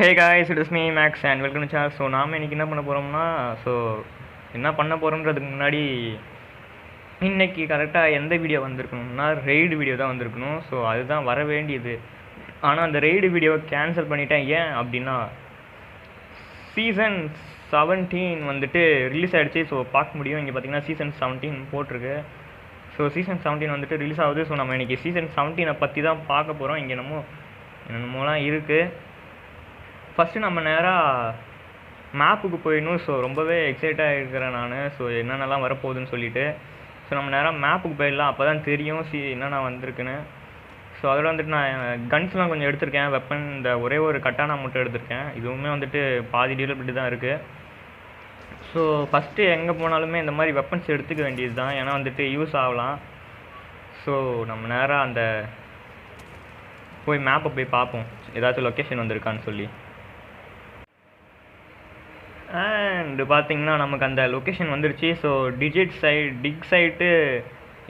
Hey guys, it is me Max and welcome to channel. So நாம் இன்றைக்கி என்ன பண்ண போகிறோம்னா, என்ன பண்ண போகிறோன்றதுக்கு முன்னாடி இன்றைக்கி கரெக்டாக எந்த வீடியோ வந்திருக்கணும்னா ரெய்டு வீடியோ தான் வந்திருக்கணும். ஸோ அதுதான் வர வேண்டியது. ஆனால் அந்த ரெய்டு வீடியோவை கேன்சல் பண்ணிட்டேன். ஏன் அப்படின்னா சீசன் 17 வந்துட்டு ரிலீஸ் ஆகிடுச்சு. ஸோ பார்க்க முடியும். இங்கே பார்த்தீங்கன்னா சீசன் 17 போட்டிருக்கு. ஸோ சீசன் 17 வந்துட்டு ரிலீஸ் ஆகுது. ஸோ நம்ம இன்றைக்கி சீசன் 17 பற்றி தான் பார்க்க போகிறோம். இங்கே என்னமோலாம் இருக்குது. ஃபஸ்ட்டு நம்ம நேராக மேப்புக்கு போயிடணும். ஸோ ரொம்பவே எக்ஸைட்டாக இருக்கிறேன் நான். ஸோ என்னென்னலாம் வரப்போகுதுன்னு சொல்லிட்டு ஸோ நம்ம நேராக மேப்புக்கு போயிடலாம். அப்போ தான் தெரியும் என்னென்ன வந்திருக்குன்னு. ஸோ அதோட வந்துட்டு நான் கன்ஸ்லாம் கொஞ்சம் எடுத்திருக்கேன். வெப்பன் இந்த ஒரே ஒரு கட்டானா மட்டும் எடுத்திருக்கேன். இதுவுமே வந்துட்டு பாதி டியூரபிலிட்டி தான் இருக்குது. ஸோ ஃபஸ்ட்டு எங்கே போனாலுமே இந்த மாதிரி வெப்பன்ஸ் எடுத்துக்க வேண்டியது தான். ஏன்னா வந்துட்டு யூஸ் ஆகலாம். ஸோ நம்ம நேராக அந்த போய் மேப்பை போய் பார்ப்போம், ஏதாச்சும் லொக்கேஷன் வந்திருக்கான்னு சொல்லி. அண்டு பார்த்தீங்கன்னா நமக்கு அந்த லொக்கேஷன் வந்துருச்சு. ஸோ டிக் சைட்டு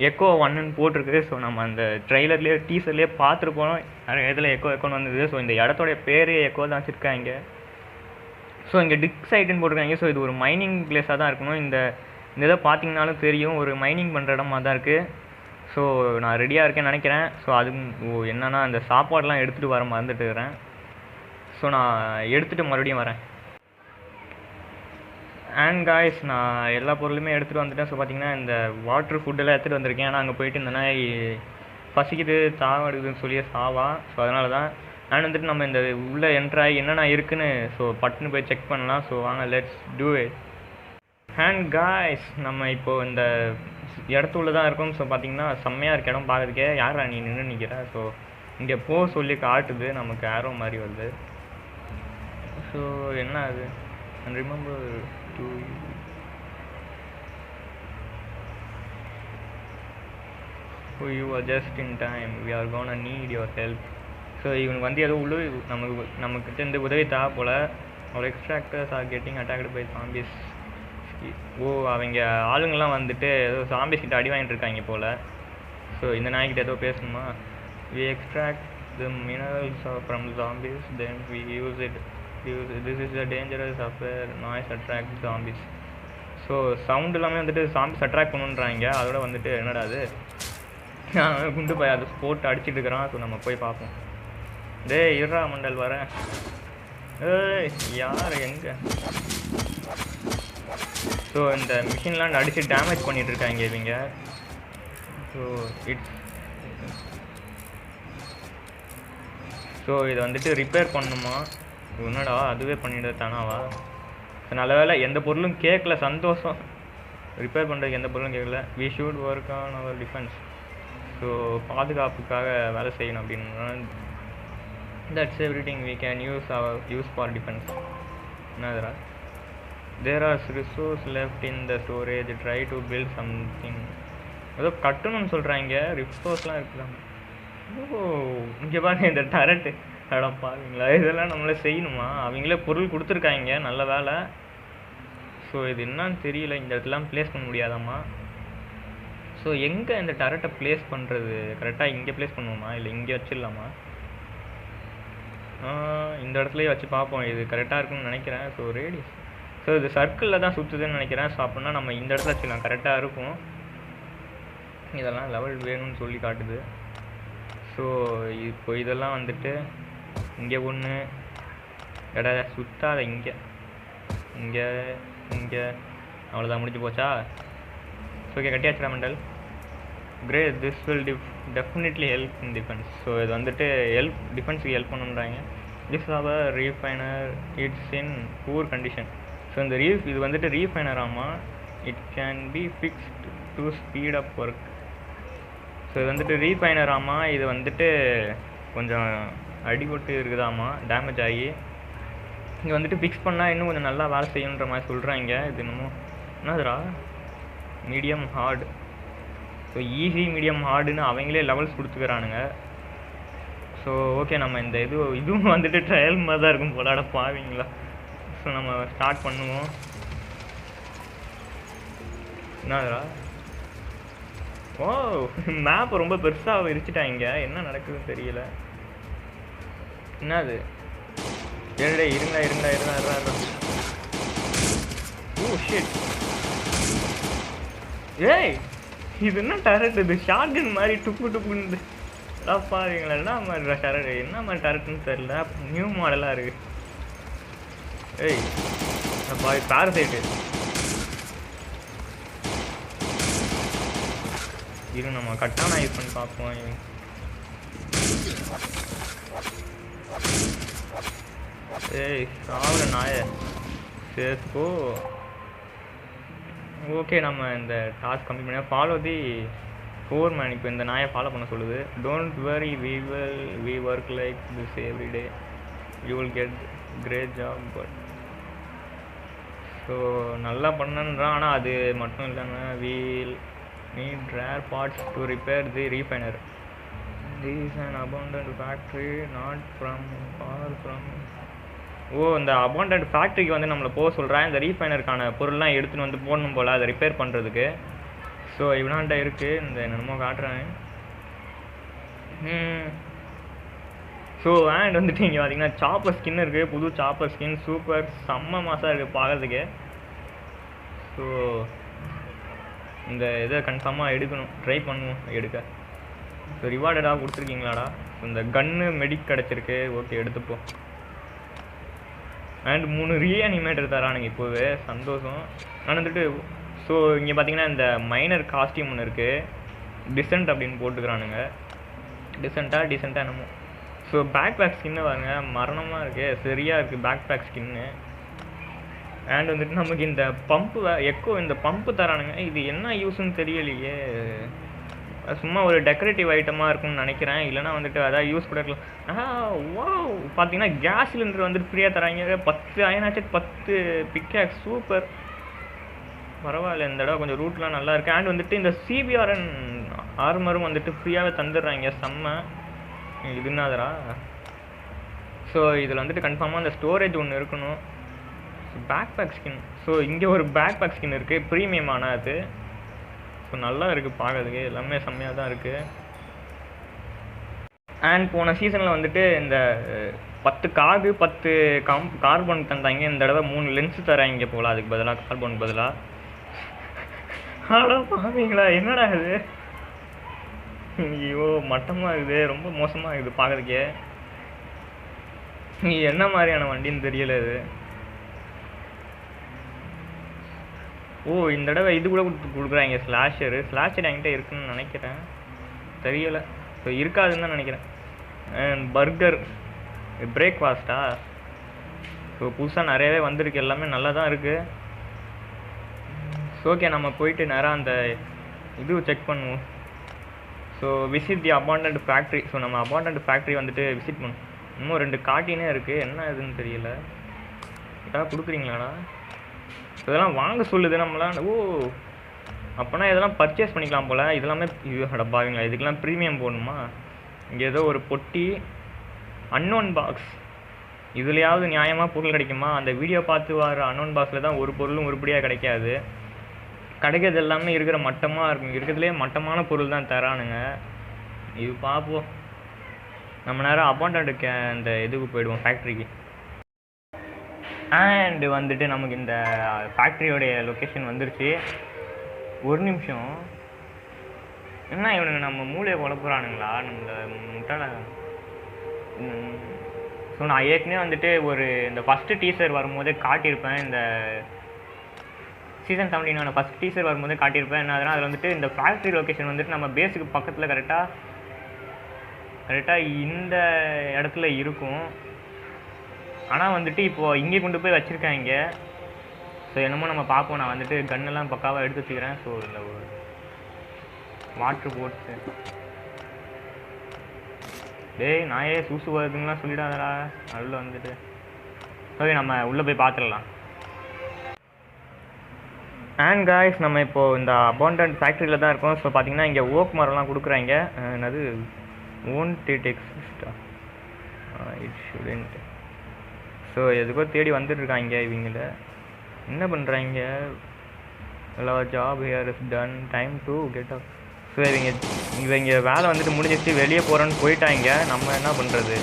எக்கோ 1ன்னு போட்டிருக்கு. ஸோ நம்ம அந்த ட்ரெய்லர்லேயே டீசர்லேயே பார்த்துருப்போம் நிறைய இதில் எக்கோன்னு வந்தது. ஸோ இந்த இடத்தோடைய பேரே எக்கோ தான் வச்சுருக்காங்க. ஸோ இங்கே டிக் சைட்டுன்னு போட்டிருக்காங்க. ஸோ இது ஒரு மைனிங் பிளேஸாக தான் இருக்கணும். இந்த இதை பார்த்தீங்கன்னாலும் தெரியும், ஒரு மைனிங் பண்ணுற இடமா தான் இருக்குது. ஸோ நான் ரெடியாக இருக்கேன்னு நினைக்கிறேன். ஸோ அது என்னென்னா அந்த சாப்பாடெலாம் எடுத்துகிட்டு வர மறந்துட்டு இருக்கிறேன். ஸோ நான் எடுத்துகிட்டு மறுபடியும் வரேன். அண்ட் காய்ஸ், நான் எல்லா பொருளுமே எடுத்துகிட்டு வந்துட்டேன். ஸோ பார்த்தீங்கன்னா இந்த வாட்ரு ஃபுட்டெல்லாம் எடுத்துகிட்டு வந்திருக்கேன். ஏன்னா அங்கே போயிட்டு இந்த நாய் பசிக்குது சாவடுதுன்னு சொல்லி சாவா. ஸோ அதனால தான் நான் வந்துட்டு நம்ம இந்த உள்ளே என்ட்ராகி என்னென்ன இருக்குன்னு ஸோ பட்டுன்னு போய் செக் பண்ணலாம். ஸோ வாங்க, let's do it. And guys, நம்ம இப்போது இந்த இடத்துள்ள தான் இருக்கோம். ஸோ பார்த்தீங்கன்னா செம்மையாக இருக்க இடம் பார்க்குறதுக்கே. யாரா நீ நின்று நிற்கிறா? ஸோ இங்கே போ சொல்லி காட்டுது, நமக்கு ஆரோ மாதிரி வருது. ஸோ என்ன அது? And remember to you are just in time, we are gonna need your help. So இவனுக்கு வந்து ஏதோ நமக்கிட்ட இந்த உதவி தேவை போல். ஒரு extractors are getting attacked by zombies. அவங்க ஆளுங்கள்லாம் வந்துட்டு ஏதோ சாம்பிஸ் கிட்ட அடி வாங்கிட்டு இருக்காங்க போல். ஸோ இந்த நாய்கிட்ட ஏதோ பேசணுமா? we extract the minerals from zombies, then we use it. This is a dangerous affair, noise attracts zombies. So sound எல்லாமே வந்துட்டு சாம்பிஸ் அட்ராக்ட் பண்ணுன்றாங்க. அதோட வந்துட்டு என்னடா அது, குண்டு போய் அது போட்டு அடிச்சுட்டு இருக்கிறான். ஸோ நம்ம போய் பார்ப்போம். இருறா மண்டல் வரேன். யார் எங்கே? ஸோ இந்த மிஷின்லாம் அடித்து டேமேஜ் பண்ணிகிட்டு இருக்காங்க இவங்க. ஸோ இதை வந்துட்டு ரிப்பேர் பண்ணணுமா? என்னடா அதுவே பண்ணிட்டு தானாவா? நல்ல வேலை எந்த பொருளும் கேட்கல, சந்தோஷம். ரிப்பேர் பண்ணுறதுக்கு எந்த பொருளும் கேட்கல. We should work on our defence. So பாதுகாப்புக்காக வேலை செய்யணும் அப்படின்னா that's everything we can use for defence. என்னதுரா? There are resource left in the storage, try to build something. ஏதோ கட்டணும்னு சொல்கிறாங்க. ரிசோர்ஸ்லாம் இருக்குதாங்க. இங்கே பாருங்க இந்த டரட்டு. அடப்பாங்களா, இதெல்லாம் நம்மளே செய்யணுமா? அவங்களே பொருள் கொடுத்துருக்காங்க, நல்ல வேலை. ஸோ இது என்னான்னு தெரியல. இந்த இடத்துலாம் ப்ளேஸ் பண்ண முடியாதாம்மா? ஸோ எங்கே இந்த டரட்டை ப்ளேஸ் பண்ணுறது? கரெக்டாக இங்கே ப்ளேஸ் பண்ணுவோமா இல்லை இங்கே வச்சிடலாமா? இந்த இடத்துலையே வச்சு பார்ப்போம். இது கரெக்டாக இருக்குன்னு நினைக்கிறேன். ஸோ ரேடியஸ், ஸோ இது சர்க்கிளில் தான் சுற்றுதுன்னு நினைக்கிறேன். ஸோ அப்படின்னா நம்ம இந்த இடத்துல வச்சுக்கலாம், கரெக்டாக இருக்கும். இதெல்லாம் லெவல் வேணும்னு சொல்லி காட்டுது. ஸோ இப்போ இதெல்லாம் வந்துட்டு இங்கே ஒன்று எடா சுத்தாத, இங்கே இங்கே இங்கே அவ்வளோதான், முடிஞ்சு போச்சா? ஓகே, கட்டியாச்சுடா மண்டல். Great, this will definitely help in defence. So இது வந்துட்டு டிஃபென்ஸுக்கு ஹெல்ப் பண்ணுன்றாங்க. This our refiner, it's in poor condition. So இந்த இது வந்துட்டு ரீஃபைனர் ஆமாம். It can be fixed to speed up work. So இது வந்துட்டு ரீஃபைனர் ஆமாம். இது வந்துட்டு கொஞ்சம் அடிபட்டு இருக்குதாம்மா, டேமேஜ் ஆகி. இங்கே வந்துட்டு ஃபிக்ஸ் பண்ணால் இன்னும் கொஞ்சம் நல்லா வேலை செய்யணுன்ற மாதிரி சொல்கிறாங்க. இது இன்னமும் என்னதுரா? Medium hard. So easy, medium ஹார்டுன்னு அவங்களே லெவல்ஸ் கொடுத்துக்கிறானுங்க. ஸோ ஓகே, நம்ம இந்த இதுவும் வந்துட்டு ட்ரையல் மாதிரி தான் இருக்கும் போலாட பாவீங்களா. ஸோ நம்ம ஸ்டார்ட் பண்ணுவோம். என்னதுரா? ஓ, மேப் ரொம்ப பெருசாக விரிச்சிட்டாங்க. என்ன நடக்குதுன்னு தெரியல. என்னது? ஏடே இருங்கடா இருங்கடா இருடா இருடா இருடா. Oh shit. ஏய் இது என்ன டரட்? இது ஷாட்கன் மாதிரி டுப்பு டுப்புன்னு பாருங்களா. என்ன மாதிரி டரட், என்ன மாதிரி டரட்னு தெரியல, நியூ மாடலாக இருக்கு. ஏய் பாய் பேரசைட்டு இரு, நம்ம கட்டானா யூஸ் பண்ணி பார்ப்போம். ஏய் சாவுற நாய சேர்த்துக்கோ. ஓகே, நம்ம இந்த டாஸ்க் கம்ப்ளீட் பண்ண ஃபாலோ தி 4 மேன். இப்போ இந்த நாயை ஃபாலோ பண்ண சொல்லுது. Don't worry, we work like this every day, you will get great job. But so நல்லா பண்ணன்றான். ஆனால் அது மட்டும் இல்லாமல் we'll need rare parts to repair the refiner. This an abandoned factory not from far from. Oh, இந்த abandoned ஃபேக்ட்ரிக்கு வந்து நம்மளை போக சொல்கிறேன். இந்த ரீஃபைனருக்கான பொருள்லாம் எடுத்துன்னு வந்து போடணும் போல், அதை ரிப்பேர் பண்ணுறதுக்கு. ஸோ இவனாண்ட இருக்குது, இந்த என்னமோ காட்டுறேன். ஸோ அண்ட் வந்துட்டு இங்கே பார்த்தீங்கன்னா சாப்பர் ஸ்கின் இருக்குது. புது சாப்பர் ஸ்கின் சூப்பர் செம்ம மாசாக இருக்குது பார்க்குறதுக்கு. ஸோ இந்த இதை கன்ஃபார்மாக எடுக்கணும், ட்ரை பண்ணுவோம் எடுக்க. ஸோ ரிவார்டடாக கொடுத்துருக்கீங்களாடா. இந்த கன்னு மெடிக் கிடச்சிருக்கு. ஓகே எடுத்துப்போம். அண்ட் 3 ரீஅனிமேட்டர் தரானுங்க இப்போவே, சந்தோஷம். நான் வந்துட்டு ஸோ இங்கே பார்த்தீங்கன்னா இந்த மைனர் காஸ்டியூம் ஒன்று இருக்குது, டிசென்ட் அப்படின்னு போட்டுக்கிறானுங்க. டிசென்ட்டாக என்னமோ. ஸோ பேக் பேக் ஸ்கின்னு பாருங்க, மரணமாக இருக்குது, சரியாக இருக்குது பேக் பேக் ஸ்கின்னு. அண்ட் வந்துட்டு நமக்கு இந்த பம்பு எக்கோ, இந்த பம்பு தரானுங்க. இது என்ன யூஸ்ன்னு தெரியலையே, சும்மா ஒரு டெக்கரேட்டிவ் ஐட்டமாக இருக்கும்னு நினைக்கிறேன். இல்லைனா வந்துட்டு அதான் யூஸ் கூட இருக்கலாம். வா பார்த்தீங்கன்னா கேஸ் சிலிண்டர் வந்துட்டு ஃப்ரீயாக தராங்க. 10 அயனாச்சட் 10 பிக்கேக்ஸ், சூப்பர் பரவாயில்ல. இந்த இடம் கொஞ்சம் ரூட்லாம் நல்லா இருக்குது. அண்ட் வந்துட்டு இந்த சிபிஆர்என் ஆர்மரும் வந்துட்டு ஃப்ரீயாகவே தந்துடுறாங்க, செம்ம. இதுனாதரா. ஸோ இதில் வந்துட்டு கன்ஃபார்மாக அந்த ஸ்டோரேஜ் ஒன்று இருக்கணும். Back back skin. ஸோ இங்கே ஒரு பேக் பேக் ஸ்கின் இருக்குது, ப்ரீமியமான அது. ஸோ நல்லா இருக்குது பார்க்கறதுக்கு, எல்லாமே செம்மையாக தான் இருக்குது. அண்ட் போன சீசனில் வந்துட்டு இந்த 10 கார்டு 10 கார்பன் தந்தாங்க. இந்த தடவை 3 லென்ஸு தராங்க போல், அதுக்கு பதிலாக கார்பன் பதிலாக. ஆனால் பாவீங்களா, என்னடா இது? ஐயோ மட்டமாக இருக்குது, ரொம்ப மோசமாக இருக்குது பார்க்குறதுக்கே. என்ன மாதிரியான வண்டின்னு தெரியல இது. ஓ, இந்த தடவை இது கூட கொடுக்குறாங்க, ஸ்லாஷர் என்கிட்ட இருக்குன்னு நினைக்கிறேன், தெரியலை. ஸோ இருக்காதுன்னு தான் நினைக்கிறேன். பர்கர் பிரேக்ஃபாஸ்ட்டா. ஸோ புதுசாக நிறையவே வந்திருக்கு, எல்லாமே நல்லா தான் இருக்குது. ஓகே, நம்ம போயிட்டு நேராக அந்த இது செக் பண்ணுவோம். ஸோ விசிட் தி அபாண்டன்ட் ஃபேக்ட்ரி. ஸோ நம்ம அபாண்டன்ட் ஃபேக்ட்ரி வந்துட்டு விசிட் பண்ணுவோம். இன்னும் 2 காட்டினே இருக்குது, என்ன இதுன்னு தெரியல. ஏதாவது கொடுக்குறீங்களாடா? இதெல்லாம் வாங்க சொல்லுது நம்மளாம். ஓ அப்போனா இதெல்லாம் பர்ச்சேஸ் பண்ணிக்கலாம் போல். இதெல்லாமே இது பாருங்களா, இதுக்கெல்லாம் ப்ரீமியம் போடணுமா? இங்கே ஏதோ ஒரு பொட்டி, அன்னோன் பாக்ஸ். இதுலையாவது நியாயமாக பொருள் கிடைக்குமா? அந்த வீடியோ பார்த்து வர அன்னோன் பாக்ஸில் தான் ஒரு பொருளும் உருப்படியாக கிடைக்காது. கிடைக்கிறது எல்லாமே இருக்கிற மட்டமாக இருக்கும், இருக்கிறதுலே மட்டமான பொருள் தான் தரானுங்க. இது பார்ப்போம். நம்ம நேரம் அபாண்டன்ட் அந்த இதுக்கு போயிடுவோம், ஃபேக்ட்ரிக்கு. அண்ட் வந்துட்டு நமக்கு இந்த ஃபேக்ட்ரியோடைய லொக்கேஷன் வந்துருச்சு. ஒரு நிமிஷம், என்ன இவனுங்க நம்ம மூளையை குழப்புறானுங்களா நம்மளை முட்டாள? ஸோ நான் ஏற்கனவே வந்துட்டு இந்த ஃபஸ்ட்டு டீசர் வரும்போதே காட்டியிருப்பேன். இந்த சீசன் 17 ஃபஸ்ட் டீசர் வரும்போதே காட்டியிருப்பேன். என்ன அதனால் அதில் வந்துட்டு இந்த ஃபேக்ட்ரி லொக்கேஷன் வந்துட்டு நம்ம பேஸுக்கு பக்கத்தில் கரெக்டாக இந்த இடத்துல இருக்கும். ஆனால் வந்துட்டு இப்போது இங்கே கொண்டு போய் வச்சுருக்காங்க. ஸோ என்னமோ நம்ம பார்ப்போம். நான் வந்துட்டு கன்னெல்லாம் பக்காவாக எடுத்து வச்சுக்கிறேன். ஸோ இந்த ஒரு வாட்ரு போட்டு டேய் நாயே சூசு வருதுங்கலாம் சொல்லிடாதடா அதில் வந்துட்டு. ஓகே, நம்ம உள்ளே போய் பார்த்துடலாம். அண்ட் காய்ஸ், நம்ம இப்போது இந்த அபாண்டன்ட் ஃபேக்ட்ரியில் தான் இருக்கோம். ஸோ பார்த்தீங்கன்னா இங்கே ஓக் மரம்லாம் கொடுக்குறாங்க. என்னது ஓன்ட் இட் எக்ஸிஸ்டா? It shouldn't. ஸோ எதுக்கோ தேடி வந்துட்டுருக்காங்க இவங்கள. என்ன பண்ணுறாங்க? Job here is done, time to get up. ஸோ இவங்க வேலை வந்துட்டு முடிஞ்சிச்சு, வெளியே போகிறோன்னு போயிட்டாங்க. நம்ம என்ன பண்ணுறது?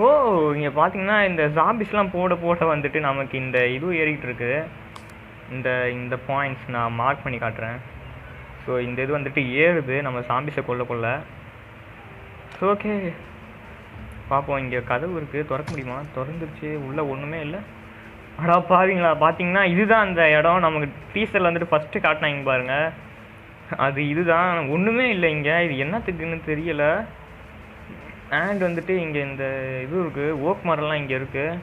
ஓ இங்கே பார்த்தீங்கன்னா இந்த ஜாம்பிஸ்லாம் போட போட வந்துட்டு நமக்கு இந்த இது ஏறிக்கிட்டு இருக்கு. இந்த இந்த பாயிண்ட்ஸ் நான் மார்க் பண்ணி காட்டுறேன். ஸோ இந்த இது வந்துட்டு ஏறுது நம்ம ஜாம்பிஸை கொள்ள. ஸோ ஓகே பார்ப்போம். இங்கே கதவு இருக்குது, திறக்க முடியுமா? திறந்துருச்சு, உள்ளே ஒன்றுமே இல்லை. அடா பாருங்களா, பார்த்தீங்கன்னா இதுதான் அந்த இடம் நமக்கு டீசரில் வந்துட்டு ஃபஸ்ட்டு காட்டினாங்க பாருங்கள். அது இதுதான், ஒன்றுமே இல்லை இங்கே. இது என்னத்துக்குன்னு தெரியலை. அண்ட் வந்துட்டு இங்கே இந்த இது இருக்குது, ஓக் மரம்லாம் இங்கே இருக்குது.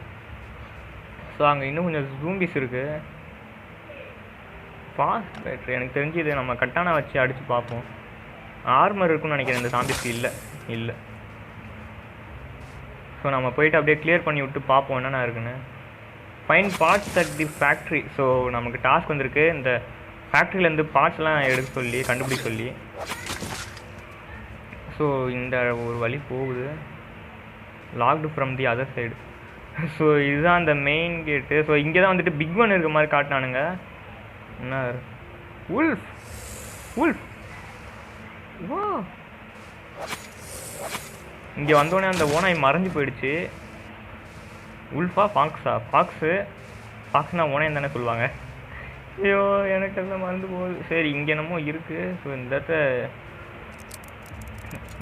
ஸோ அங்கே இன்னும் கொஞ்சம் ஜூம்பிஸ் இருக்குது. ஃபாஸ்ட் பேட்ரி எனக்கு தெரிஞ்சு இது நம்ம கட்டானா வச்சு அடித்து பார்ப்போம். ஆர்மர் இருக்குன்னு நினைக்கிறேன் இந்த ஜாம்பிஸ்க்கு. இல்லை. ஸோ நம்ம போயிட்டு அப்படியே கிளியர் பண்ணி விட்டு பார்ப்போம் என்னென்ன இருக்குன்னு. Fine parts at the factory. So நமக்கு டாஸ்க் வந்திருக்கு இந்த ஃபேக்ட்ரியிலேருந்து பார்ட்ஸ்லாம் எடுக்க சொல்லி, கண்டுபிடிக்க சொல்லி. ஸோ இந்த ஒரு வழி போகுது, logged from the other side. So இதுதான் அந்த மெயின் கேட்டு. ஸோ இங்கே தான் வந்துட்டு பிக் ஒன் இருக்க மாதிரி காட்டினானுங்க. என்ன உல்ஃப் வா, இங்கே வந்தோடனே அந்த ஓனாய் மறைஞ்சு போயிடுச்சு. உல்ஃபா ஃபாக்ஸ்னா ஓனாய் தானே சொல்லுவாங்க. ஐயோ எனக்கு எல்லாம் மறந்து போகுது. சரி இங்கே என்னமோ இருக்குது. ஸோ இந்த இடத்த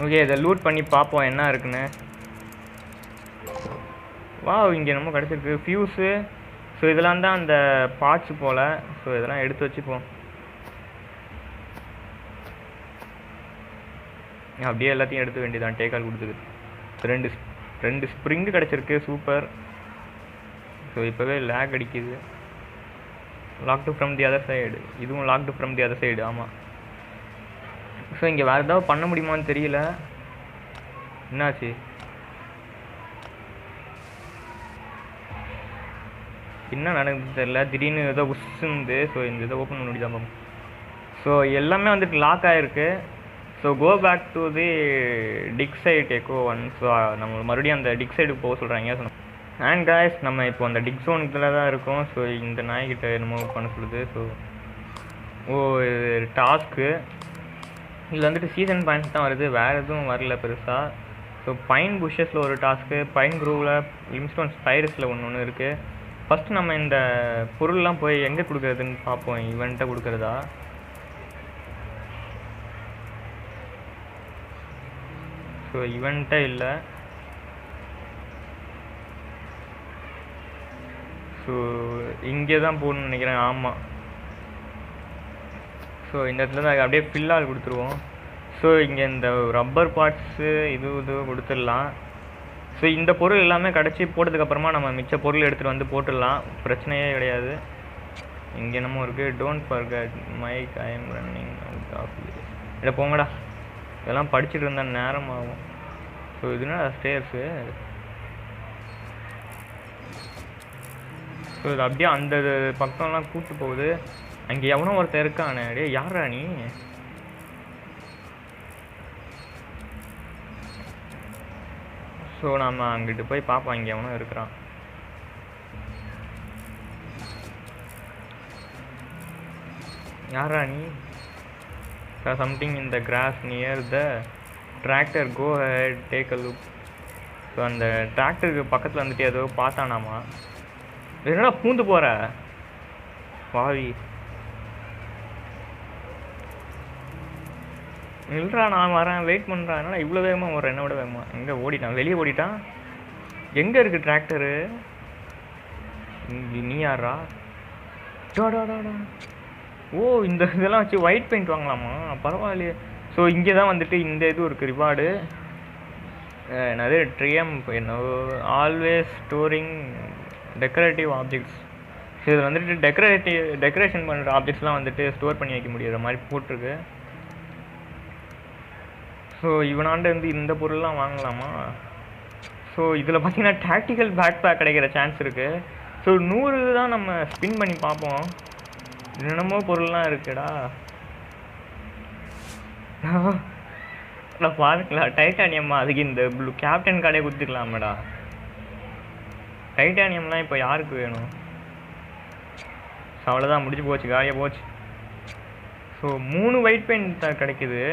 ஓகே இதை லூட் பண்ணி பார்ப்போம் என்ன இருக்குன்னு. வா இங்கே என்னமோ கிடச்சிருக்கு, ஃபியூஸு. ஸோ இதெல்லாம் தான் அந்த பார்ட்ஸு போல். ஸோ இதெல்லாம் எடுத்து வச்சுப்போம். அப்படியே எல்லாத்தையும் எடுத்து வேண்டியதான். டேக்கால் கொடுத்துது. ரெண்டு ஸ்ப்ரிங்கு கிடச்சிருக்கு, சூப்பர். ஸோ இப்போவே லேக் அடிக்குது. Locked from the other side, இதுவும் locked from the other side. ஆமாம். ஸோ இங்கே வேறு ஏதாவது பண்ண முடியுமான்னு தெரியல. என்னாச்சு? என்ன நடக்குது தெரியல, திடீர்னு ஏதோ உஸ்ஸுந்து. ஸோ இந்த இதை ஓப்பன் பண்ண முடியுதா பாப்போம். ஸோ எல்லாமே வந்துட்டு லாக் ஆகிருக்கு. So go back to the tick side echo 1. So நம்ம மறுபடியும் அந்த டிக் சைடுக்கு போக சொல்கிறாங்க. அண்ட் காய்ஸ் நம்ம இப்போ அந்த டிக் ஜோன் இதில் தான் இருக்கோம். ஸோ இந்த நாய்கிட்ட என்னமோ பண்ண சொல்லுது. ஸோ இது டாஸ்க்கு. இதில் வந்துட்டு சீசன் பாயிண்ட்ஸ் தான் வருது, வேறு எதுவும் வரல பெருசாக. ஸோ பைன் புஷஸில் ஒரு டாஸ்க்கு, பைன் க்ரூவில், லிம்ஸ்டோன் ஸ்பைரஸில் ஒன்று இருக்குது. ஃபஸ்ட்டு நம்ம இந்த பொருள்லாம் போய் எங்கே கொடுக்குறதுன்னு பார்ப்போம். ஈவெண்ட்டை கொடுக்குறதா? ஸோ ஈவெண்ட்டே இல்லை. ஸோ இங்கே தான் போகணுன்னு நினைக்கிறேன். ஆமாம். ஸோ இந்த இடத்துல தான் அப்படியே ஃபில்லால் கொடுத்துருவோம். ஸோ இங்கே இந்த ரப்பர் பார்ட்ஸு இது கொடுத்துடலாம். ஸோ இந்த பொருள் எல்லாமே கிடச்சி போட்டதுக்கப்புறமா நம்ம மிச்ச பொருள் எடுத்துகிட்டு வந்து போட்டுடலாம், பிரச்சனையே கிடையாது. இங்கே என்னமோ இருக்குது, don't forget Mike I am running out of இதை போங்கடா, இதெல்லாம் படிச்சுட்டு இருந்தால் நேரம் ஆகும். ஸோ இதுனா ஸ்டேர்ஸு. ஸோ இது அப்படியே அந்த பக்கம்லாம் கூப்பிட்டு போகுது. அங்கே எவனோ ஒருத்தர் இருக்கானே, டே யாரா நீ? ஸோ நம்ம அங்கிட்டு போய் பார்ப்போம், இங்கே எவனோ இருக்கிறான். யாரா நீ? Something in the grass near the tractor, go head take a look. So அந்த டிராக்டருக்கு பக்கத்தில் வந்துட்டு ஏதோ பார்த்தானாமா. என்னடா பூந்து போகிற பாவி? இல்லைடா நான் வரேன், வெயிட் பண்ணுறான். என்னடா இவ்வளோ வேகமாக வரேன்? என்ன விட வேகமா? எங்கே ஓடிட்டான்? வெளியே ஓடிட்டான். எங்கே இருக்குது டிராக்டரு? நீ யாரா? டாடாடாடா. ஓ இந்த இதெல்லாம் வச்சு ஒயிட் பெயிண்ட் வாங்கலாமா? பரவாயில்லையே. ஸோ இங்கே தான் வந்துட்டு இந்த இது இருக்குது, ரிவார்டு. என்னது என்ன, always storing decorative objects. So இதில் வந்துட்டு டெக்கரேஷன் பண்ணுற ஆப்ஜெக்ட்ஸ்லாம் வந்துட்டு ஸ்டோர் பண்ணி வைக்க முடியுற மாதிரி போட்டிருக்கு. ஸோ இவனாண்ட வந்து இந்த பொருள்லாம் வாங்கலாமா? ஸோ இதில் பார்த்தீங்கன்னா டாக்டிக்கல் பேக் பேக் கிடைக்கிற சான்ஸ் இருக்குது. ஸோ 100 தான் நம்ம ஸ்பின் பண்ணி பார்ப்போம். என்னென்னமோ பொருள்லாம் இருக்குடா. பாருங்களா டைட்டானியம்மா, அதுக்கு இந்த ப்ளூ கேப்டன் கார்டே கொடுத்துக்கலாமேடா. டைட்டானியம்லாம் இப்போ யாருக்கு வேணும்? ஸோ அவ்வளோதான், முடிஞ்சு போச்சு, காலியாக போச்சு. ஸோ 3 ஒயிட் பெயிண்ட் தான் கிடைக்குது.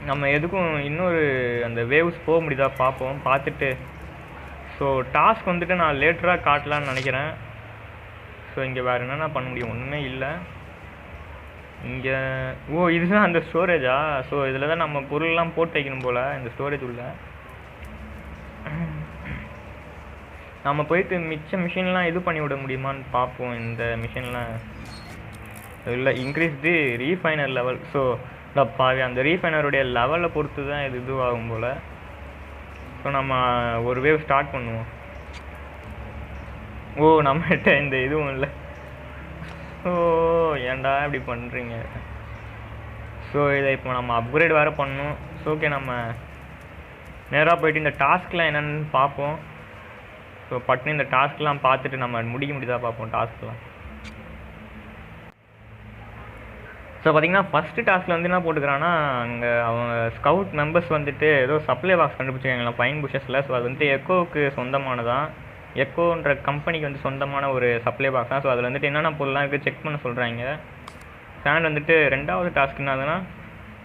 நம்ம எதுக்கும் இன்னொரு அந்த வேவ்ஸ் போக முடியுதா பார்ப்போம். பார்த்துட்டு ஸோ டாஸ்க் வந்துட்டு நான் லேட்டராக காட்டலான்னு நினைக்கிறேன். ஸோ இங்கே வேறு என்னென்ன பண்ண முடியும்? ஒன்றுமே இல்லை இங்கே. இதுதான் அந்த ஸ்டோரேஜா? ஸோ இதில் தான் நம்ம பொருள்லாம் போட்டு வைக்கணும் போல் இந்த ஸ்டோரேஜ் உள்ள. நம்ம போயிட்டு மிச்ச மிஷின்லாம் இது பண்ணி விட முடியுமான்னு பார்ப்போம். இந்த மிஷின்லாம் இல்லை இன்க்ரீஸ் தி ரீஃபைனர் லெவல். ஸோ பாவி அந்த ரீஃபைனருடைய லெவலை பொறுத்து தான் இதுவாகும் போல். ஸோ நம்ம ஒரு வேவ் ஸ்டார்ட் பண்ணுவோம். நம்மகிட்ட இந்த இதுவும் இல்லை. ஏன்டா இப்படி பண்ணுறீங்க? ஸோ இதை இப்போ நம்ம அப்கிரேட் வேறு பண்ணணும். ஸோ ஓகே, நம்ம நேராக போயிட்டு இந்த டாஸ்க்லாம் என்னென்னு பார்ப்போம். ஸோ பட்டுன்னு இந்த டாஸ்க்லாம் பார்த்துட்டு நம்ம முடிக்க முடியுதா பார்ப்போம் டாஸ்க்லாம். ஸோ பார்த்திங்கன்னா ஃபஸ்ட்டு டாஸ்கில் வந்து என்ன போட்டுக்கிறான்னா, அங்கே அவங்க ஸ்கவுட் மெம்பர்ஸ் வந்துட்டு ஏதோ சப்ளை பாக்ஸ் கண்டுபிடிச்சிருக்காங்களா பைன் புஷஸில். ஸோ அது வந்துட்டு எக்கோவுக்கு சொந்தமானதான். எக்கோன்ற கம்பெனிக்கு வந்து சொந்தமான ஒரு சப்ளை பாக்ஸ் தான். ஸோ அதில் வந்துட்டு என்னென்ன பொருள்லாம் இருக்குது செக் பண்ண சொல்கிறாங்க. அண்ட் வந்துட்டு ரெண்டாவது டாஸ்க் என்னதுன்னா,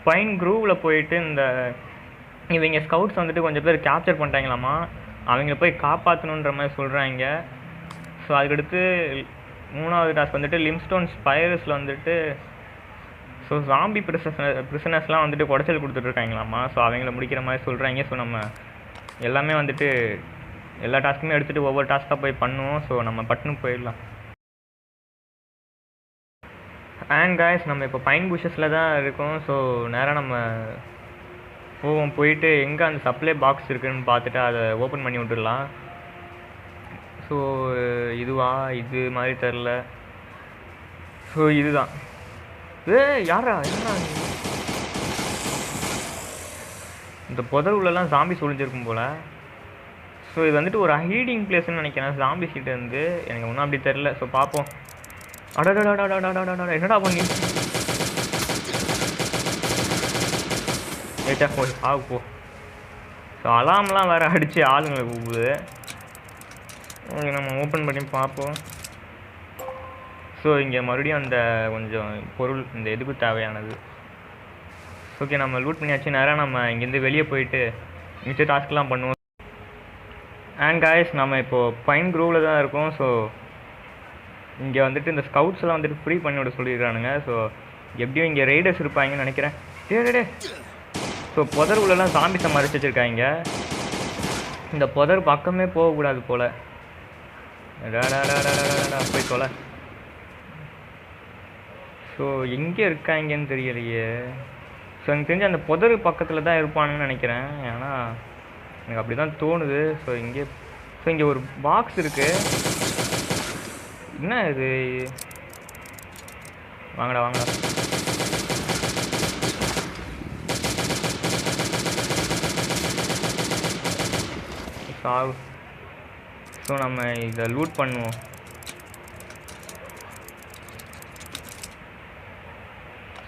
பைன் க்ரூவில் போயிட்டு இந்த இவங்க ஸ்கவுட்ஸ் வந்துட்டு கொஞ்சம் பேர் கேப்சர் பண்ணிட்டாங்களாமா, அவங்கள போய் காப்பாற்றணுன்ற மாதிரி சொல்கிறாங்க. ஸோ அதுக்கடுத்து மூணாவது டாஸ்க் வந்துட்டு லிம்ஸ்டோன் ஸ்பைரஸில் வந்துட்டு ஸோ ஜாம்பி பிரிசனர்ஸ்லாம் வந்துட்டு குடைச்சல் கொடுத்துட்ருக்காங்களாமா. ஸோ அவங்கள முடிக்கிற மாதிரி சொல்கிறாங்க. ஸோ நம்ம எல்லாமே வந்துட்டு எல்லா டாஸ்க்குமே எடுத்துகிட்டு ஒவ்வொரு டாஸ்க்காக போய் பண்ணுவோம். ஸோ நம்ம பட்டுன்னு போயிடலாம். அண்ட் காய்ஸ், நம்ம இப்போ பைன் புஷஸில் தான் இருக்கோம். ஸோ நேராக நம்ம போயிட்டு எங்கே அந்த சப்ளை பாக்ஸ் இருக்குதுன்னு பார்த்துட்டு அதை ஓப்பன் பண்ணி விட்டுடலாம். ஸோ இதுவா இது மாதிரி தெரில. ஸோ இதுதான். யாரா என்ன இந்த புதர் உள்ளலாம் ஜாம்பி ஒளிஞ்சிருக்கும் போல். ஸோ இது வந்துட்டு ஒரு ஹீடிங் பிளேஸ்ன்னு நினைக்கிறேன் ஜாம்பி சீட்டை வந்து. எனக்கு ஒன்றும் அப்படி தெரில. ஸோ பார்ப்போம். என்னடா பண்ணி ஏட்டா போய் போ. ஸோ அலாம்லாம் வேறு அடித்து ஆளுங்களை கூப்பிடுது. நம்ம ஓப்பன் பண்ணி பார்ப்போம். ஸோ இங்கே மறுபடியும் அந்த கொஞ்சம் பொருள் இந்த எதுக்கு தேவையானது. ஓகே, நம்ம லூட் பண்ணியாச்சு. நேராக நம்ம இங்கேருந்து வெளியே போயிட்டு மிச்ச டாஸ்க்லாம் பண்ணுவோம். அண்ட் காய்ஸ், நம்ம இப்போது பைன் க்ரூவில் தான் இருக்கோம். ஸோ இங்கே வந்துட்டு இந்த ஸ்கவுட்ஸ்லாம் வந்துட்டு ஃப்ரீ பண்ணி விட சொல்லியிருக்கானுங்க. ஸோ எப்படியும் இங்கே ரைடர்ஸ் இருப்பாங்கன்னு நினைக்கிறேன். டே ஸோ புதர் உள்ளலாம் சாம்பிஸை மறைச்சி வச்சுருக்காங்க. இந்த புதர் பக்கமே போகக்கூடாது போல். போய் தொலை. ஸோ எங்கே இருக்காங்கன்னு தெரியலையே. ஸோ எனக்கு தெரிஞ்சு அந்த புதர் பக்கத்தில் தான் இருப்பானுன்னு நினைக்கிறேன். ஏன்னா எனக்கு அப்படி தான் தோணுது. ஸோ இங்கே ஒரு பாக்ஸ் இருக்குது. என்ன இது? வாங்கடா. சாவு. ஸோ நம்ம இதை லூட் பண்ணுவோம்.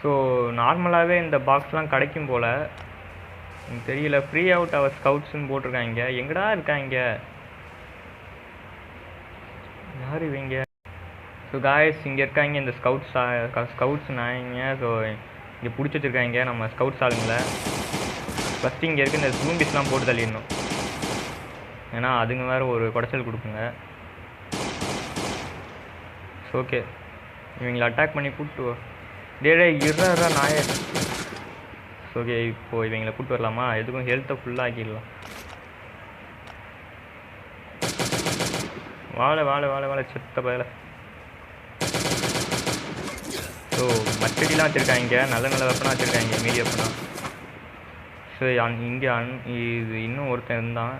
ஸோ நார்மலாகவே இந்த பாக்ஸ்லாம் கிடைக்கும் போல். எனக்கு தெரியல. ஃப்ரீ அவுட் அவர் ஸ்கவுட்ஸ்ன்னு போட்டிருக்காங்க. எங்கடா இருக்காங்க? யார் இவங்க? ஸோ காய்ஸ், இங்கே இருக்காங்க இந்த ஸ்கவுட்ஸ் நாய்ங்க. ஸோ இங்கே பிடிச்சி வச்சுருக்காங்க நம்ம ஸ்கவுட்ஸ் ஆளுங்களை. ஃபஸ்ட்டு இங்கே இருக்க இந்த ஜூம்பிஸ்லாம் போட்டு தள்ளிடணும். ஏன்னா அதுங்க வேறு ஒரு குடைச்சல் கொடுக்குங்க. ஸோ ஓகே, இவங்களை அட்டாக் பண்ணி கூப்பிட்டு இருறா நாய. ஓகே, இப்போது இவங்களை கூப்பிட்டு வரலாமா? எதுக்கும் ஹெல்த்தை ஃபுல்லாக ஆக்கிடலாம். வாழை செத்த பயல. ஸோ மச்சடிலாம் வச்சுருக்காங்க. நல்ல வெப்பனாக வச்சுருக்காங்க. மீடிய வெப்பனா. ஸோ இங்கே இது இன்னும் ஒருத்தன் இருந்தான்.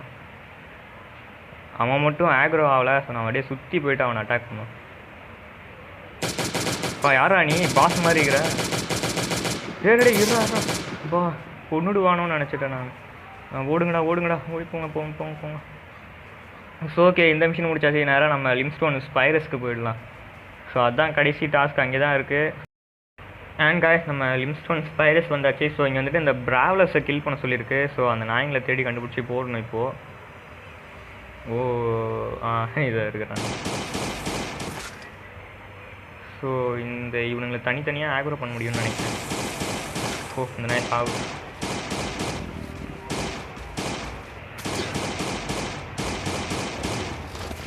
அவன் மட்டும் ஆக்ரோ ஆகலை. ஸோ நான் அப்படியே சுற்றி போயிட்டு அவனை அட்டாக் பண்ணுவான். யாரா நீ பாஸ் மாதிரி இருக்கிற? இருறா பா, கொன்னுடுவானோன்னு நினச்சிட்டேன் நான். ஓடுங்கடா ஓடி போங்க. ஸோ ஓகே, இந்த மிஷின் முடிச்சாச்சு. நேராக நம்ம லிம்ஸ்டோன் ஸ்பைரஸ்க்கு போயிடலாம். ஸோ அதுதான் கடைசி டாஸ்க் அங்கே தான் இருக்குது. அண்ட் காய்ஸ், நம்ம லிம்ஸ்டோன் ஸ்பைரஸ் வந்தாச்சு. ஸோ இங்கே வந்துட்டு இந்த பிராவலர்ஸை கில் பண்ண சொல்லியிருக்கு. ஸோ அந்த நாய்ங்களை தேடி கண்டுபிடிச்சி போடணும் இப்போது. இதாக இருக்கிறாங்க. ஸோ இந்த இவனுங்களை தனித்தனியாக ஆக்ரோ பண்ண முடியும்னு நினைக்கிறேன். இந்த நாய் சாவு.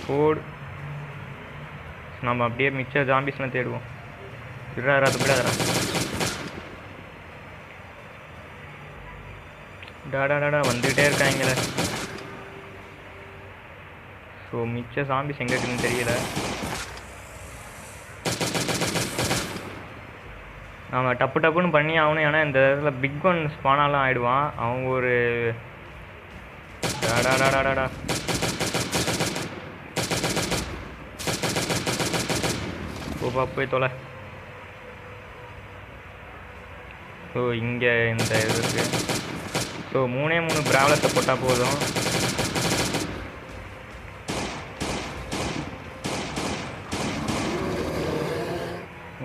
போடு. நம்ம அப்படியே மிச்ச ஜாம்பிஸ்லாம் தேடுவோம். இருடா துப்பிடாதரா. டாடா வந்துகிட்டே இருக்காங்களே. ஸோ மிச்ச ஜாம்பிஸ் எங்கே இருக்குன்னு தெரியல. நம்ம டப்புன்னு பண்ணி ஆகணும். ஏன்னா இந்த இடத்துல பிக் ஒன் ஸ்பானாலாம் ஆகிடுவான். அவங்க ஒரு டாடா போப்பா போய் தொலை. ஸோ இங்கே இந்த இது இருக்குது. ஸோ 3 பிராவலத்தை போட்டால் போதும்.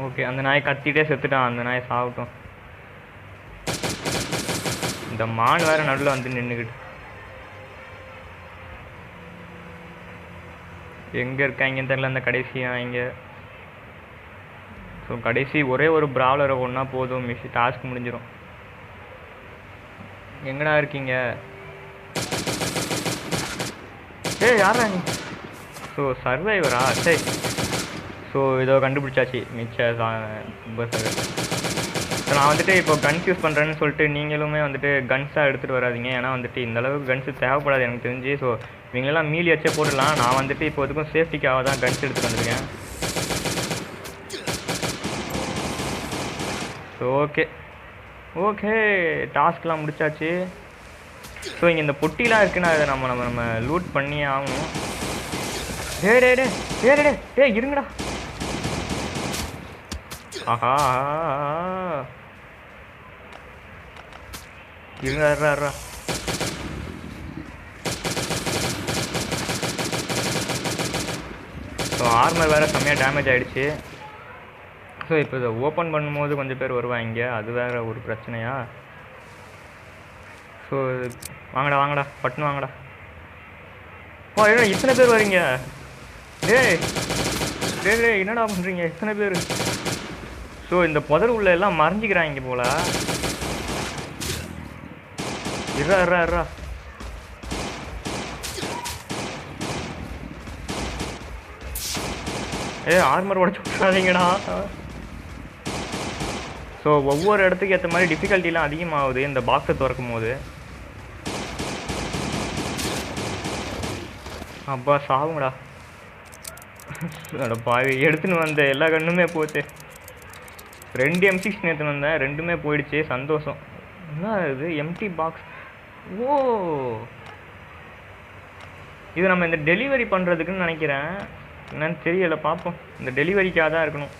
ஓகே, அந்த நாய் கத்திட்டே செத்துட்டான். அந்த நாய் சாப்பிட்டோம். இந்த மான் வேறு நடுவில் வந்து நின்றுக்கிட்டு எங்கே இருக்காங்கன்னு தெரியல. அந்த கடைசியாக இங்கே. ஸோ கடைசி ஒரே ஒரு பிராவலரை ஒன்றா போதும், டாஸ்க் முடிஞ்சிடும். எங்கடா இருக்கீங்க? யாரா நீ? ஸோ சர்வைவரா? சரி. ஸோ இதோ கண்டுபிடிச்சாச்சு மிச்ச பஸ்ஸர். ஸோ நான் வந்துட்டு இப்போ கன்ஸ் யூஸ் பண்ணுறேன்னு சொல்லிட்டு நீங்களுமே வந்துட்டு கன்ஸாக எடுத்துகிட்டு வராதிங்க. ஏன்னா வந்துட்டு இந்தளவுக்கு கன்ஸு தேவைப்படாது எனக்கு தெரிஞ்சு. ஸோ இவங்களெல்லாம் மீலி வச்சே போட்டுடலாம். நான் வந்துட்டு இப்போ இதுக்கும் சேஃப்டிக்காக தான் கன்ஸ் எடுத்துகிட்டு வந்திருக்கேன். ஸோ ஓகே டாஸ்க்லாம் முடிச்சாச்சு. ஸோ இங்கே இந்த பொட்டிலாம் இருக்குன்னா அதை நம்ம லூட் பண்ணி ஆகணும். டே இருங்கடா. ஆஹா இருங்கடா. ஸோ ஆர்மர் வேறு செம்மையாக டேமேஜ் ஆகிடுச்சு. ஸோ இப்போ இதை ஓப்பன் பண்ணும்போது கொஞ்சம் பேர் வருவாங்க. அது வேறு ஒரு பிரச்சனையா? ஸோ வாங்கடா பட்டுன்னு வாங்கடா. என்ன இத்தனை பேர் வரீங்க? டேய் என்னடா பண்ணுறீங்க இத்தனை பேர்? ஸோ இந்த புதர் உள்ள எல்லாம் மறைஞ்சிக்கிறாங்க போல. இருறா ஆர்மர் உடச்சு விட்றாதீங்கடா. ஸோ ஒவ்வொரு இடத்துக்கு ஏற்ற மாதிரி டிஃபிகல்ட்டிலாம் அதிகமாகுது இந்த பாக்ஸை திறக்கும் போது. அப்பா சாவுங்கடா. பாவி எடுத்துன்னு வந்த எல்லா கண்ணுமே போச்சு. 2 M16 எடுத்துன்னு வந்தேன், 2மே போயிடுச்சு. சந்தோஷம். என்ன இது எம்டி பாக்ஸ்? ஓ இது நம்ம இந்த டெலிவரி பண்ணுறதுக்குன்னு நினைக்கிறேன். என்னன்னு தெரியலை, பார்ப்போம். இந்த டெலிவரிக்காக தான் இருக்கணும்.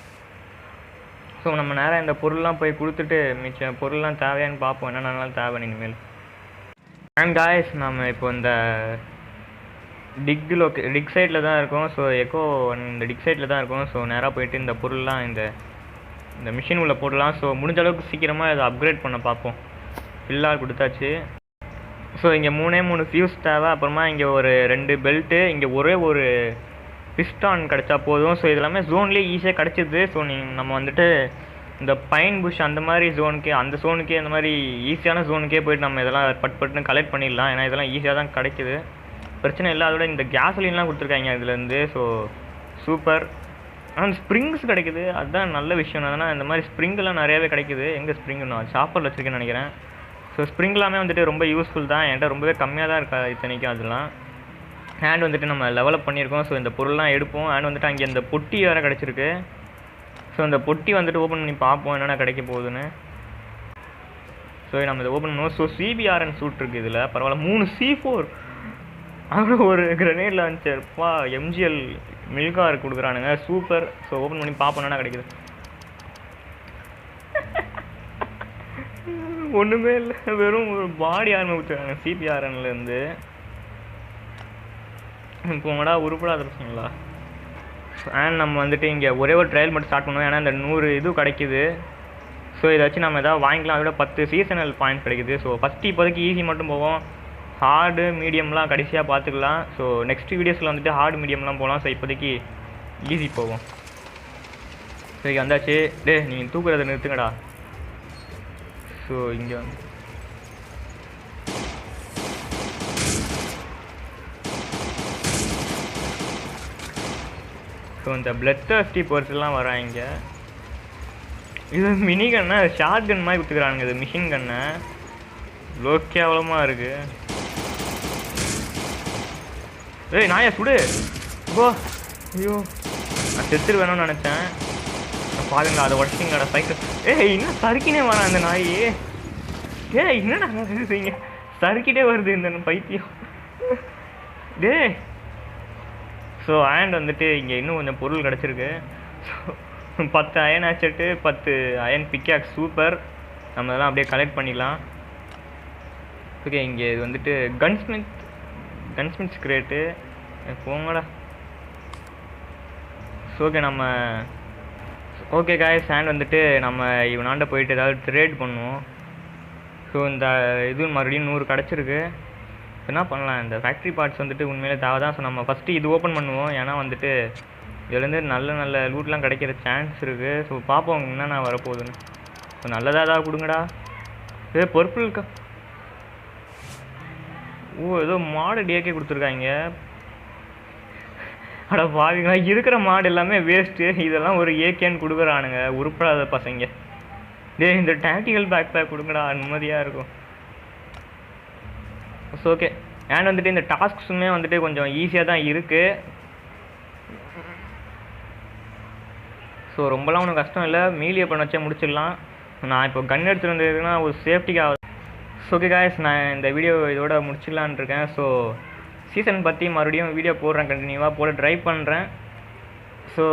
ஸோ நம்ம நேராக இந்த பொருள்லாம் போய் கொடுத்துட்டு மிச்ச பொருள்லாம் தேவையான்னு பார்ப்போம். என்னென்னலாம் தேவை இனிமேல். அண்ட் காய்ஸ் நம்ம இப்போ இந்த டிக் சைட்டில் தான் இருக்கும். ஸோ இந்த டிக் சைட்டில் தான் இருக்கும். ஸோ நேராக போயிட்டு இந்த பொருள்லாம் இந்த மிஷின் உள்ள போடலாம். ஸோ முடிஞ்ச அளவுக்கு சீக்கிரமாக இதை அப்கிரேட் பண்ண பார்ப்போம். ஃபில்லாக கொடுத்தாச்சு. ஸோ இங்கே 3 ஃபியூஸ் தேவை. அப்புறமா இங்கே ஒரு 2 பெல்ட்டு, இங்கே ஒரே ஒரு பிஸ்டான் கிடச்சா போதும். ஸோ இதெல்லாமே ஜோன்லேயே ஈஸியாக கிடச்சிது. ஸோ நம்ம வந்துட்டு இந்த பைன் புஷ் அந்த மாதிரி ஜோனுக்கே அந்த மாதிரி ஈஸியான ஜோனுக்கே போய்ட்டு நம்ம இதெல்லாம் பட்டுன்னு கலெக்ட் பண்ணிடலாம். ஏன்னா இதெல்லாம் ஈஸியாக தான் கிடைக்குது, பிரச்சனை இல்லை. அதோட இந்த கேசலின்லாம் கொடுத்துருக்காங்க இதுலேருந்து. So super. ஆனால் ஸ்ப்ரிங்ஸ் கிடைக்குது, அதுதான் நல்ல விஷயம். அதனால் இந்த மாதிரி ஸ்ப்ரிங்கெல்லாம் நிறையாவே கிடைக்குது. எங்கே ஸ்ப்ரிங்கு? நான் சாப்பரில் வச்சுருக்கேன்னு நினைக்கிறேன். ஸோ ஸ்ப்ரிங்லாமே வந்துட்டு ரொம்ப யூஸ்ஃபுல் தான். என்கிட்ட ரொம்பவே கம்மியாக தான் இருக்கா இத்தனைக்கும். அதெல்லாம் ஹேண்ட் வந்துட்டு நம்ம லெவலப் பண்ணியிருக்கோம். ஸோ இந்த பொருள்லாம் எடுப்போம். ஹேண்ட் வந்துட்டு அங்கே இந்த பொட்டி வேறு கிடச்சிருக்கு. ஸோ இந்த பொட்டி வந்துட்டு ஓப்பன் பண்ணி பார்ப்போம் என்னென்ன கிடைக்க போகுதுன்னு. ஸோ நம்ம இதை ஓப்பன் பண்ணுவோம். ஸோ CBRN சூட் இருக்குது இதில். பரவாயில்ல. 3 C4 அப்புறம் ஒரு கிரனேட் லான்ச்சர்ப்பா. MGL மில்கார் கொடுக்குறானுங்க. சூப்பர். ஸோ ஓப்பன் பண்ணி பார்ப்போம் என்னென்ன கிடைக்குது. ஒன்றுமே இல்லை, வெறும் ஒரு பாடி ஆர்மர் கொடுத்துருக்காங்க CBRNலேருந்து. போங்கடா உருப்படாத பிரச்சனைங்களா. அண்ட் நம்ம வந்துட்டு இங்கே ஒரே ஒரு ட்ரையல் மட்டும் ஸ்டார்ட் பண்ணுவோம். ஏன்னா இந்த 100 இது கிடைக்குது. ஸோ இதை வச்சு நம்ம எதாவது வாங்கிக்கலாம். அதோட 10 சீசனல் பாயிண்ட்ஸ் கிடைக்குது. ஸோ ஃபஸ்ட்டு இப்போதைக்கு ஈஸி மட்டும் போவோம். ஹார்டு மீடியம்லாம் கடைசியாக பார்த்துக்கலாம். ஸோ நெக்ஸ்ட் வீடியோஸில் வந்துட்டு ஹார்டு மீடியம்லாம் போகலாம். ஸோ இப்போதைக்கு ஈஸி போவோம். சரி வந்தாச்சு. நீங்கள் தூக்குறதை நிறுத்துங்கடா. ஸோ இங்கே வந்து ஸோ இந்த பிளட் டஸ்டி பர்ஸ்லாம் வராங்க. இது மினி கன்னா ஷார்ட் கன் மாதிரி கொடுத்துக்கிறானுங்க. இது மிஷின் கன்னை லோ கேவலமாக இருக்கு. ஏய் நாயா சுடு ஓ. ஐயோ நான் செத்துரு வேணும்னு நினச்சேன். பாருங்க அதை உடச்சிங்கடா சைக்கிள். ஏய் இன்னும் சறுக்கினே வரான் அந்த நாய். ஏய் என்னடா செய்யுங்க சறுக்கிட்டே வருது இந்த பைத்தியம். டே ஸோ அயன் வந்துட்டு இங்கே இன்னும் கொஞ்சம் பொருள் கிடச்சிருக்கு. ஸோ 10 அயன் ஆச்சட்டு 10 அயன் பிக்காக்ஸ் சூப்பர். நம்ம அதெல்லாம் அப்படியே கலெக்ட் பண்ணிடலாம். ஓகே இங்கே இது வந்துட்டு கன்ஸ்மித் கிரேட்டு போங்கடா. ஓகே நம்ம ஓகே காய்ஸ் ஹேண்ட் வந்துட்டு நம்ம இவனாண்ட போயிட்டு ஏதாவது ட்ரேட் பண்ணுவோம். ஸோ இந்த இது மறுபடியும் 100 கிடச்சிருக்கு. என்ன பண்ணலாம், இந்த ஃபேக்ட்ரி பார்ட்ஸ் வந்துட்டு உண்மையிலே தேவை தான். ஸோ நம்ம ஃபஸ்ட்டு இது ஓப்பன் பண்ணுவோம். ஏன்னா வந்துட்டு இதுலேருந்து நல்ல நல்ல லூட்லாம் கிடைக்கிற சான்ஸ் இருக்குது. ஸோ பார்ப்போம் என்னென்ன வரப்போகுதுன்னு. ஸோ நல்லதாக தான் கொடுங்கடா. பர்பிள்க்கா ஓ ஏதோ மாடு டிஏகே கொடுத்துருக்காங்க. அட பாவிங்களா இருக்கிற மாடு எல்லாமே வேஸ்ட்டு. இதெல்லாம் ஒரு ஏகேன்னு கொடுக்குறானுங்க உருப்படாத பசங்க. இந்த டாக்டிக்கல் பேக் பேக் கொடுங்கடா நிம்மதியாக இருக்கும். ஸோ ஓகே அண்ட் வந்துட்டு இந்த டாஸ்க்ஸுமே வந்துட்டு கொஞ்சம் ஈஸியாக தான் இருக்குது. ஸோ ரொம்பலாம் ஒன்றும் கஷ்டம் இல்லை. மீலியை பண்ண வச்சே முடிச்சிடலாம். நான் இப்போ கன் எடுத்துகிட்டு வந்ததுன்னா ஒரு சேஃப்டிக்காக. ஸோ ஓகே காய்ஸ் நான் இந்த வீடியோ இதோட முடிச்சிடலான் இருக்கேன். ஸோ சீசன் பற்றி மறுபடியும் வீடியோ போடுறேன், கண்டினியூவாக போட ட்ரை பண்ணுறேன். ஸோ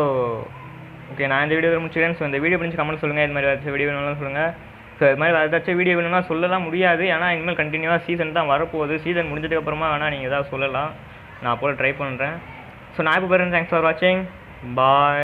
ஓகே நான் இந்த வீடியோ முடிச்சிடுறேன். ஸோ இந்த வீடியோ பிடிச்சி கமெண்ட் சொல்லுங்கள். இது மாதிரி ஏதாச்சும் வீடியோ வேணும்னு சொல்லுங்கள். ஸோ இது மாதிரி ஏதாச்சும் வீடியோ வேணும்னா சொல்லலாம் முடியாது. ஏன்னா இனிமேல் கண்டினியூவாக சீசன் தான் வரப்போகுது. சீசன் முடிஞ்சதுக்கப்புறமா வேணால் நீங்கள் ஏதாவது சொல்லலாம், நான் போட ட்ரை பண்ணுறேன். ஸோ நான் இப்போ பாருங்கள். தேங்க்ஸ் ஃபார் வாட்சிங். பாய்.